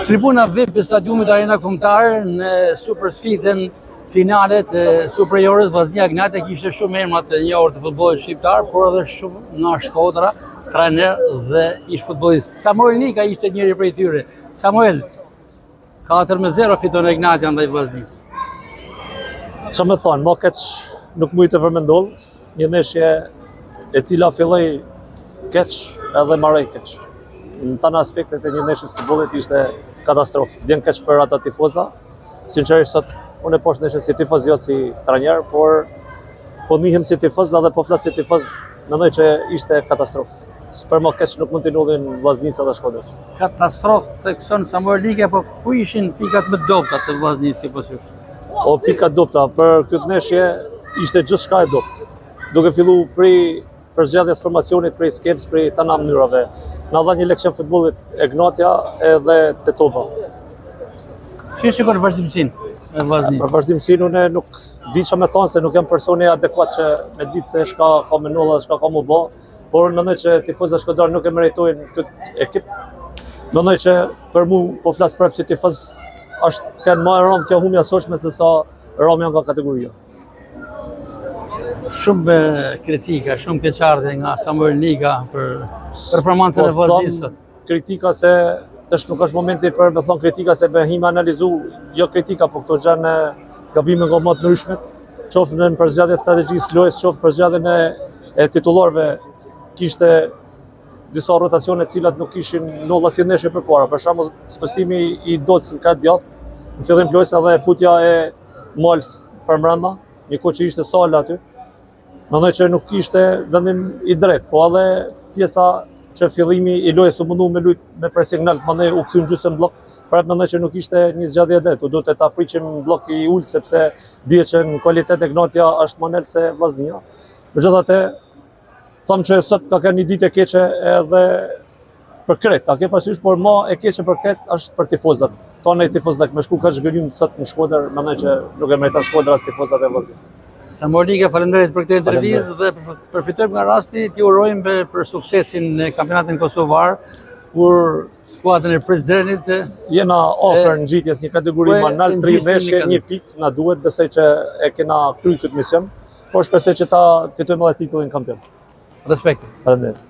Tribuna VIP e stadiumit Arena Kombëtar në super sfidën finalet superiore të Vllaznia Gnate kishte shumë emra të njohur të futbollit shqiptar, por edhe shumë nga shkodra, trajner dhe ish futbollist. Samuel Nika ishte njëri prej tyre. Samuel, 4-0 fiton Gnati ndaj Vllaznisë. Që me thonë, ma keq nuk mujtë të përmendoll, një ndeshje e cila filloi keq edhe marroi keq. Në të në aspektet e një ndeshjes të futbollit ishte katastrofë. Vjen keq për ata tifoza. Sinqerisht sot unë e posh ndeshjen si tifoz, jo si trajner, por po nihem si tifoz dhe po flas si tifoz, mendoj që ishte katastrofë. Për më keq nuk mund t'i nodhin Vllaznisë dhe Shkodrës. Katastrofë thekson Samuel Nika, po ku ishin pikat më dobta të Vllaznisë sipas jush? O pikat dobta për këtë ndeshje ishte gjithçka e dobët. Duke fillu prej përzgjedhjes formacionit, prej skemës, prej të nga mënyrave. Na dha një leksion futbollit e Gnatja edhe Tetova. Si e shikon vazhdimsinë e Vllaznisë? Për vazhdimsinë unë nuk di çfarë më thonë, se nuk jam personi adekuat që me ditë se çka ka menuar dhe çka ka më bë, por mendoj që tifozët shkodrar nuk e meritojnë këtë ekip. Mendoj që për mua po flas prapë si tifoz, është kanë më rënd kjo humja sotshme se sa rëmja nga kategoria. Shumë kritika, shumë keqardhje nga Samuel Nika për performancën e Vllaznisë. Kritika se tash nuk është momenti për me thonë kritika, se me him analizu, jo kritika, po këto janë gabime nga më të ndryshme, qoftë në përzgjedhje strategjisë lojës, qoftë përzgjedhjen e titullarëve, kishte disa rotacione të cilat nuk kishin nolla si ndeshje përpara. Për shembull, spostimi i Docës në kat djathtë, në fillim lojës edhe futja e Mals për brenda, një kohë që ishte Sala aty. Mendoj që nuk ishte vendim i drejtë, po edhe pjesa që fillimi i lojës u mundu me lut me pressing lart, mandej u kthyn gjysmë blok, prapë mendoj që nuk ishte një zgjidhje e drejtë. Duhet ta priqim blok i ult, sepse dihet që në kualitet e Gnatja është më lart se Vllaznia. Megjithatë, them që sot ka qenë një ditë e keqe edhe për Kret. Ta ke parasysh, por më e keqe për Kret është për tifozat. Tonë tifozat me shku ka zhgëlym sot në Shkodër, mendoj që nuk e meriton Shkodra as tifozat e Vllaznisë. Samuel Nika, faleminderit për këtë intervistë dhe përfitojmë nga rasti, t'i urojmë për suksesin në kampionatin kosovar, kur skuadrën e Prizrenit jena ofër ngjitjes një kategori më lart, 3 ndeshje, 1 pikë na duhet, besoj që e kena kryer këtë mision, por shpresoj që ta fitojmë edhe titullin kampion. Respekt. Faleminderit.